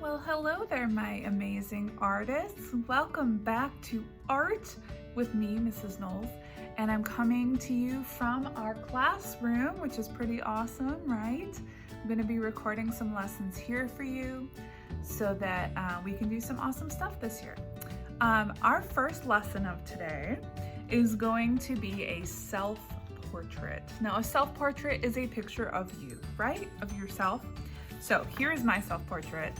Well, hello there, my amazing artists. Welcome back to Art with me, Mrs. Knowles, and I'm coming to you from our classroom, which is pretty awesome, right? I'm going to be recording some lessons here for you so that we can do some awesome stuff this year. Our first lesson of today is going to be a self-portrait. Now, a self-portrait is a picture of you, right? Of yourself. So here's my self-portrait.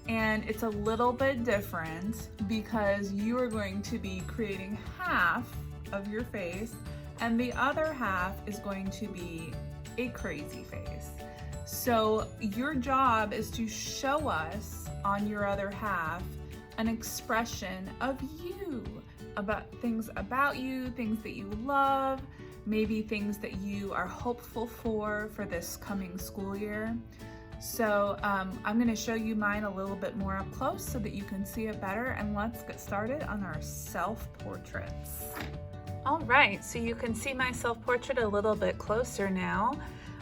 And it's a little bit different because you are going to be creating half of your face and the other half is going to be a crazy face. So your job is to show us on your other half an expression of you, about things that you love, maybe things that you are hopeful for this coming school year. So I'm going to show you mine a little bit more up close so that you can see it better, and let's get started on our self-portraits. All right, so you can see my self-portrait a little bit closer now.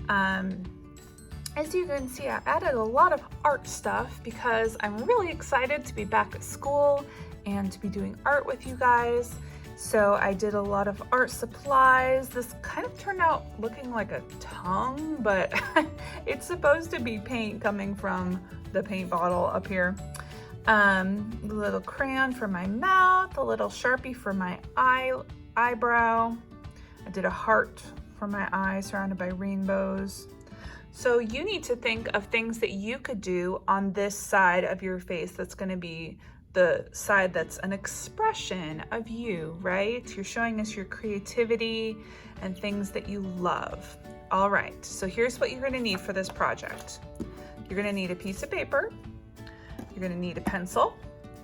As you can see, I added a lot of art stuff because I'm really excited to be back at school and to be doing art with you guys. So I did a lot of art supplies. This kind of turned out looking like a tongue, but it's supposed to be paint coming from the paint bottle up here. A little crayon for my mouth, a little Sharpie for my eyebrow. I did a heart for my eye surrounded by rainbows. So you need to think of things that you could do on this side of your face that's going to be the side that's an expression of you, right? You're showing us your creativity and things that you love. All right, so here's what you're gonna need for this project. You're gonna need a piece of paper, you're gonna need a pencil,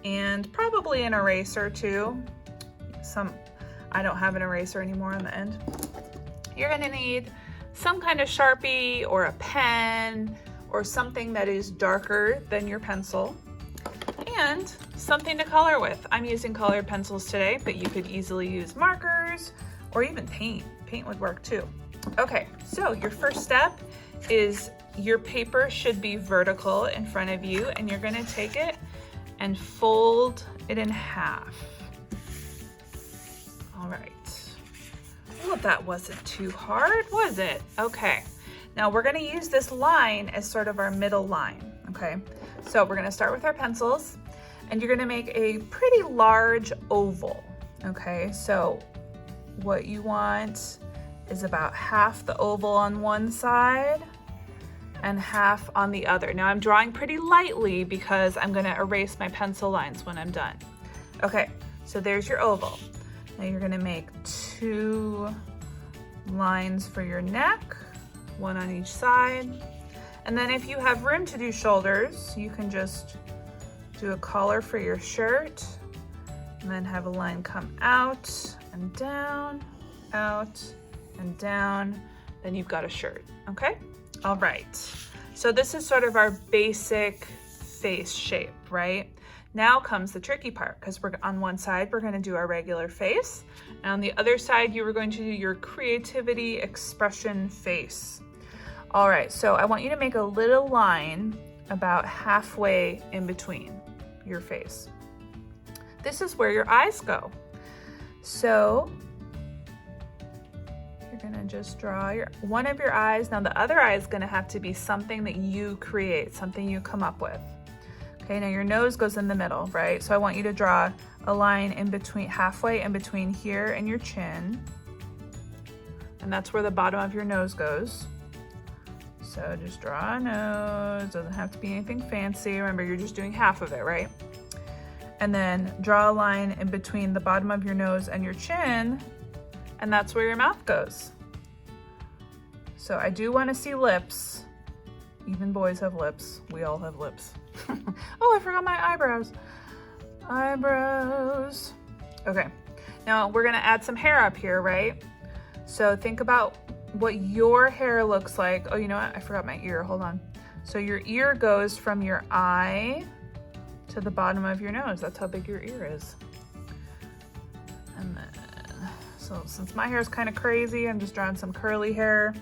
and probably an eraser too. I don't have an eraser anymore on the end. You're gonna need some kind of Sharpie or a pen or something that is darker than your pencil, and something to color with. I'm using colored pencils today, but you could easily use markers or even paint. Paint would work too. Okay, so your first step is your paper should be vertical in front of you, and you're gonna take it and fold it in half. All right. Well, that wasn't too hard, was it? Okay, now we're gonna use this line as sort of our middle line, okay? So we're gonna start with our pencils, and you're gonna make a pretty large oval, okay? So what you want is about half the oval on one side and half on the other. Now I'm drawing pretty lightly because I'm gonna erase my pencil lines when I'm done. Okay, so there's your oval. Now you're gonna make 2 lines for your neck, 1 on each side. And then if you have room to do shoulders, you can just do a collar for your shirt and then have a line come out and down, out and down. Then you've got a shirt, okay? All right, so this is sort of our basic face shape, right? Now comes the tricky part, because we're on one side, we're gonna do our regular face. And on the other side, you were going to do your creativity expression face. All right, so I want you to make a little line about halfway in between your face. This is where your eyes go. So you're gonna just draw one of your eyes. Now the other eye is gonna have to be something that you create, something you come up with. Okay, now your nose goes in the middle, right? So I want you to draw a line in between, halfway in between here and your chin. And that's where the bottom of your nose goes. So just draw a nose, doesn't have to be anything fancy. Remember, you're just doing half of it, right? And then draw a line in between the bottom of your nose and your chin, and that's where your mouth goes. So I do want to see lips. Even boys have lips. We all have lips. Oh, I forgot my eyebrows. Eyebrows. Okay, now we're gonna add some hair up here, right? So think about what your hair looks like. Oh, you know what? I forgot my ear. Hold on. So your ear goes from your eye to the bottom of your nose. That's how big your ear is. And then, so since my hair is kind of crazy, I'm just drawing some curly hair.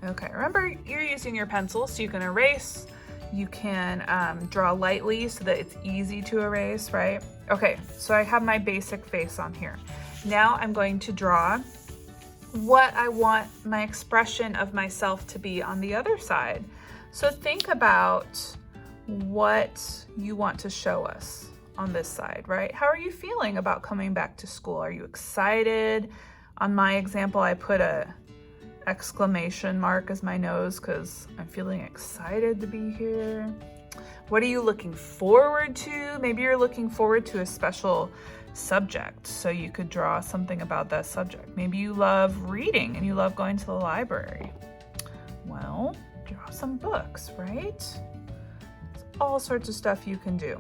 Okay, remember you're using your pencil so you can erase. You can draw lightly so that it's easy to erase, right? Okay, so I have my basic face on here. Now I'm going to draw what I want my expression of myself to be on the other side. So think about what you want to show us on this side, right? How are you feeling about coming back to school? Are you excited? On my example, I put a exclamation mark as my nose because I'm feeling excited to be here. What are you looking forward to? Maybe you're looking forward to a special subject, so you could draw something about that subject. Maybe you love reading and you love going to the library. Well, draw some books, right? There's all sorts of stuff you can do.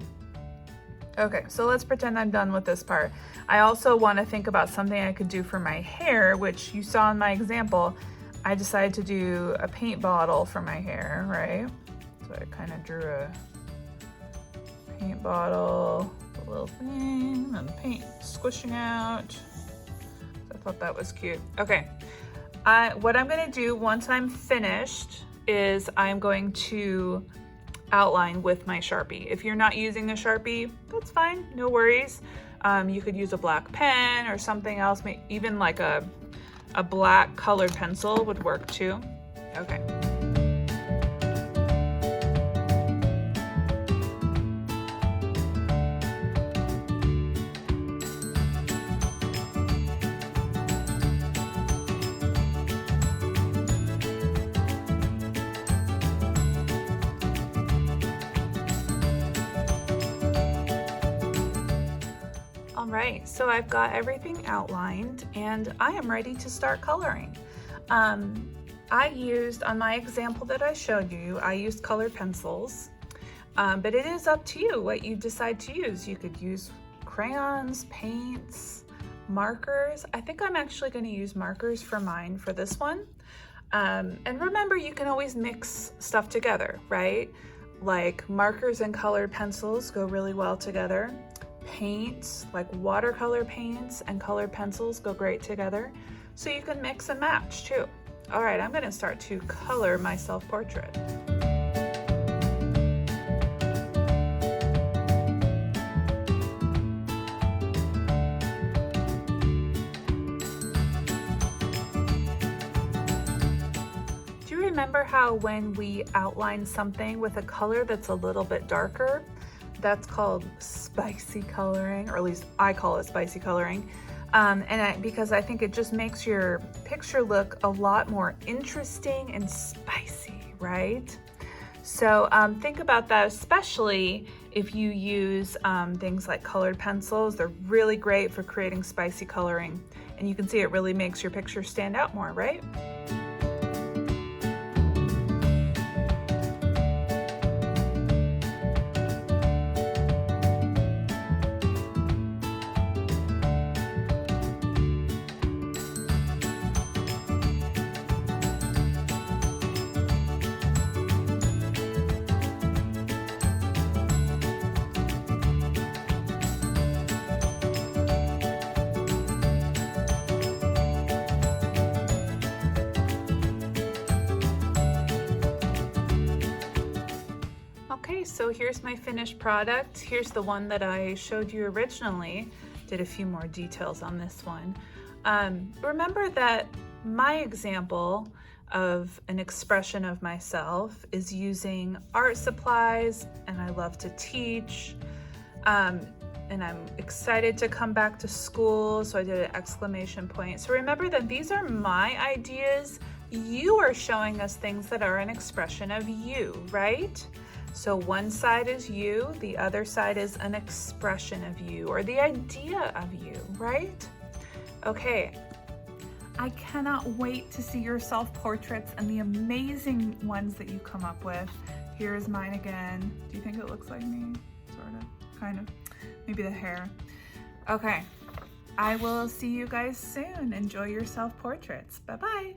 Okay, so let's pretend I'm done with this part. I also want to think about something I could do for my hair, which you saw in my example. I decided to do a paint bottle for my hair, right? So I kind of drew a paint bottle, a little thing, and paint squishing out. I thought that was cute. Okay, what I'm gonna do once I'm finished is I'm going to outline with my Sharpie. If you're not using a Sharpie, that's fine, no worries. You could use a black pen or something else, even like a black colored pencil would work too. Okay. All right, so I've got everything outlined and I am ready to start coloring. I used, on my example that I showed you, I used colored pencils, but it is up to you what you decide to use. You could use crayons, paints, markers. I think I'm actually going to use markers for mine for this one. And remember, you can always mix stuff together, right? Like markers and colored pencils go really well together. Paints, like watercolor paints and colored pencils, go great together. So you can mix and match too. All right, I'm gonna start to color my self-portrait. Do you remember how when we outline something with a color that's a little bit darker, that's called spicy coloring, or at least I call it spicy coloring. Because I think it just makes your picture look a lot more interesting and spicy, right? So think about that, especially if you use things like colored pencils. They're really great for creating spicy coloring. And you can see it really makes your picture stand out more, right? Okay, so here's my finished product. Here's the one that I showed you originally. Did a few more details on this one. Remember that my example of an expression of myself is using art supplies, and I love to teach. And I'm excited to come back to school, so I did an exclamation point. So remember that these are my ideas. You are showing us things that are an expression of you, right? So one side is you, the other side is an expression of you, or the idea of you, right? Okay, I cannot wait to see your self-portraits and the amazing ones that you come up with. Here's mine again. Do you think it looks like me? Sort of, kind of, maybe the hair. Okay, I will see you guys soon. Enjoy your self-portraits. Bye-bye.